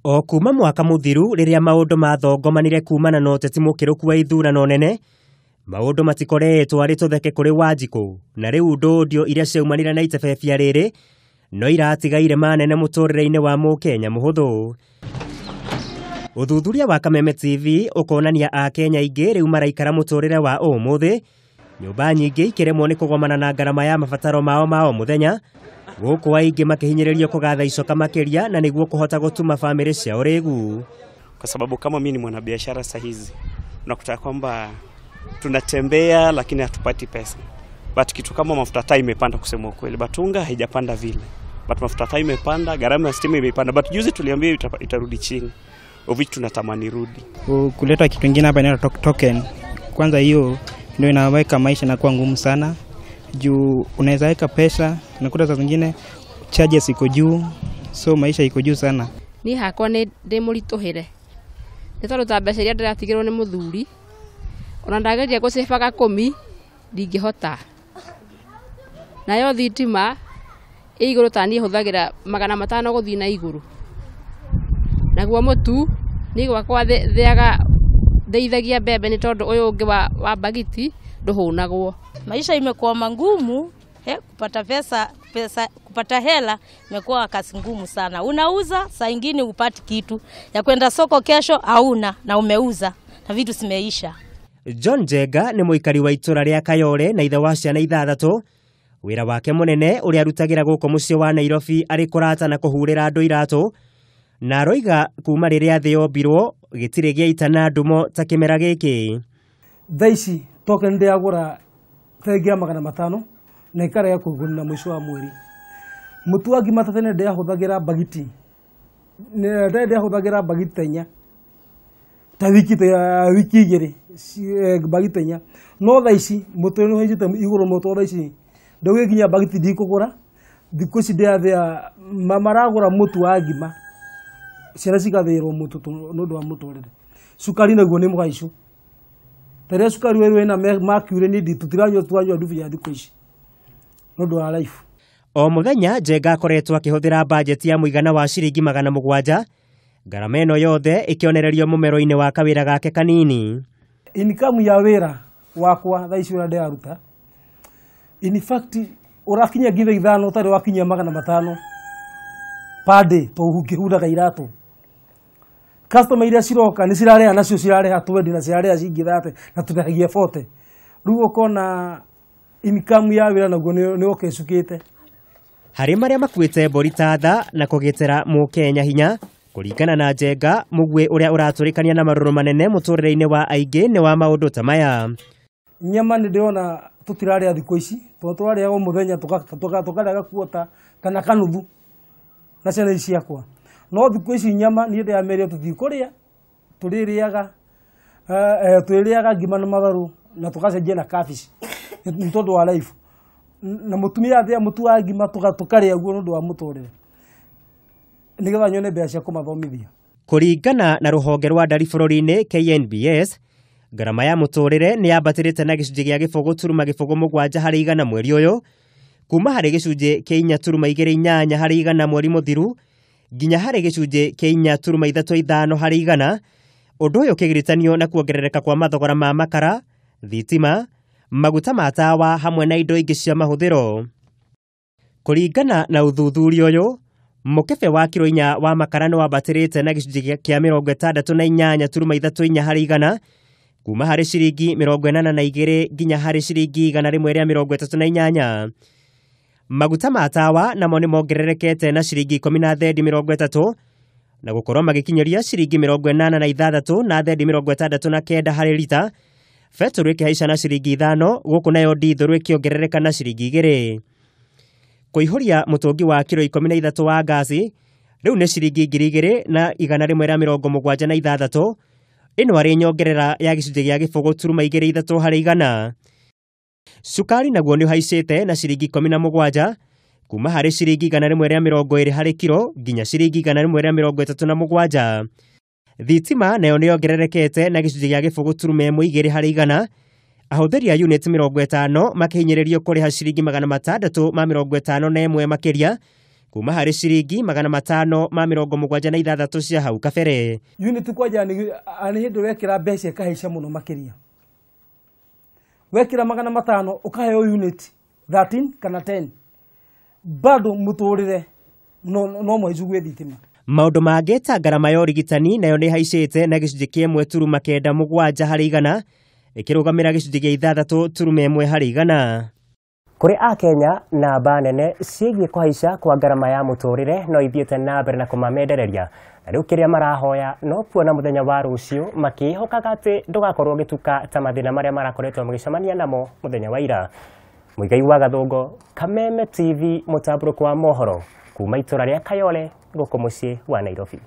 O kuma mwaka muthiru riria maundu mathogomanire kumana na uteti mukiruku wa ithurano nene, maundu matikoretwo ari tutheke kuri Wanjiku, na riu ndundio iria ciaumanire na itebebia riri no iratigaire manene muturire-ini wa Mukenya muhuthu. Uthuthuria wa Kameme TV ukonania Akenya ingi riu maraikara muturire wa umuthi, nyumba nyingi ikiremwo ni kugomana na ngarama ya mabataro mao muthenya, guku aingi makihinyiririo kugatha icoka makiria na niguo kuhota gutuma family ciao regu. Kwa sababu kama mimi ni mwanabiashara sahizi, unakuta kwamba tunatembea lakini hatupati pesa. But kitu kama mafuta taa imepanda kusema ukweli, batunga haijapanda vile. But mafuta taa imepanda, gharama ya stima imepanda, but juzi tuliambia itarudi chini. Ovitu tunatamani rudi. Kuleta kitu kingine hapa inaitwa token. Kwanza hiyo ndio inaweka maisha na kuwa ngumu sana. Juu unaweza weka pesa, unakuta saa zingine charges iko juu, so maisha iko juu sana. Ni hakwa ni ndimurituhire. Nitoro ta mbeca iria ndiratigirwo ni muthuri. Ona ndageria gucibaga 10 ndingihota. Nayo thitima iguru tani huthagira 500 guthii na iguru. Naguo mutu ni gwakwa thiaga ndeithagia mbembe ni tondu uyu ungi wa bagiti nduhunagwo. Maisha imekuwa mangumu, kupata pesa kupata hela imekuwa kazi ngumu sana. Unauza saa nyingine upati kitu ya kwenda soko kesho hauna na umeuza na vitu zimeisha. John Jega ni muikari wa itura ria Kayole na ithe wa ciana 6. Wira wake munene uria arutagira guko mucii wa Nairobi ari kurata na kuhurira andu iratu, na roiga kuma riria thi yombirwo gitire gia itana ndumo ta kimera giki. Thaici token ndia agura tegia 500 na ikara ya kuguna mwisho wa mweri. Mutu wangi matatene ndia huthagira bagiti. Ndia huthagira bagiti tenya. Ta wiki igiri bagiti tenya. No thaici mutu no hejite iguru mutu thaici. Ndoge kinya bagiti ndikugura. Thikũ ici ndia maragura mutu wa ngima. Ciana cigathĩrwo mutu nondu wa muturire. Sukari naguo ni muhaicu. Tere sukari wewe na makure ni nditutiranyo twanywa ndubu ya thikũ ici nondu wa life. O muthenya Jenga akoretwo akihuthira budget ya muigana wa ciringi 700, ngarama eno yothe ikionererio mumero-ini wa kawira gake kanini. Income ya wira wakwa thaici wira ndiaruta, in fact urakinya ngithe 5 utari wakinya 500 per day to ukihuraga iratu. Customer iria ciroka ni cirarea nacio cirarea 20 na cirarea cingi 30 na tunagia 40. Riu ukona income ya wira naguo ni okecukite. Hari maria makuite mbori tatha na kugitira Mukenya hinya, kuringana na Jenga, mugwe uria uraturikania na maruru manene muturire-ini wa aingi ni wa maundu ta maya. Nyama ni ndiona tutiraria thikũ ici, turaria o muthenya tukarega kuota kana kanuthu na ciana ciakwa. No thikũ ici nyama ni ndia merio tuthi kuria tuririaga twiriaga ngima na matharu na tukacenjia na cabbage ni tondu wa life. Na mutumia athia mutu wa ngima tukaria guo nondu wa muturire nigetha nyone mbeca cia kumathomithia. Kuringana na ruhonge rwa ndari bururi-ini KNBS, ngarama ya muturire ni yambatirite na gicunji gia gibogo turuma gibogo 7 hari igana mweri uyu, kuma hari gicunji kia 4.28 hari igana mweri muthiru nginya hari gicunji kia 4.35 hari igana, undu uyu ukigiritanio na kuongerereka kwa mathogora ma makara, thitima, maguta ma tawa hamwe na indo ingi cia mahuthiro. Kuringana na uthuthuria uyu, mukebe wa kilo 4 wa makara ni wambatirite na gicunji kia 68.34 hari igana, kuma hari ciringi 82 nginya hari ciringi 138. Maguta ma tawa namo ni mongererekete na ciringi 10.30 na gukorwo magikinyeria ciringi 86 na 69 hari lita. Beturu ikihaica na ciringi 5, guku nayo ndithuru ikiongerereka na ciringi 2. Kuihuria mutungi wa kilo 13 wa gasi riu ni ciringi 2,000 na 176. Ino ari nyongerera ya gicunji gia gibogo turuma 2.3 hari igana. Sukari naguo ni haicite na ciringi 17 kuma hari ciringi 120 hari kilo nginya ciringi 137. Thitima nayo ni yongererekete na gicunji gia gibogo turuma 1.2 hari igana. Ahuthiri a unit 50 makihinyiririo kuriha ciringi 651 makiria, kuma harĩ ciringi 576 cia hau kabere. Unit kwaja ni hĩndĩ wekĩra mbeca ĩkahaica mũno makĩria. Wekĩra 500 ũkaheo unit 13 kana 10. Bado muturire no mwĩjugwe thitima. Maũndũ mangĩ ta ngarama ya ũrigitani nayo nĩ haicĩte na gĩcunjĩ kĩa 1.7 harĩ igana ĩkĩrũgamĩra gĩcunjĩ gĩa 6.1 harĩ igana. Kũrĩ Akenya namba nene ciĩgiĩ kũhaica kwa ngarama ya muturire no ithiĩte na mbere na kũmamendereria. Na rĩu kĩrĩa marahoya no kuona mũthenya wa rũciũ makĩhokaga atĩ ndũgakorwo gĩtuka ta mathĩna marĩa marakoretwo magĩcemania namo mũthenya wa ira. Mũigai wa Gathũngũ, Kameme TV, mũtambũrũko wa mohoro kuma itũra rĩa Kayole gũkũ mũciĩ wa Nairobi.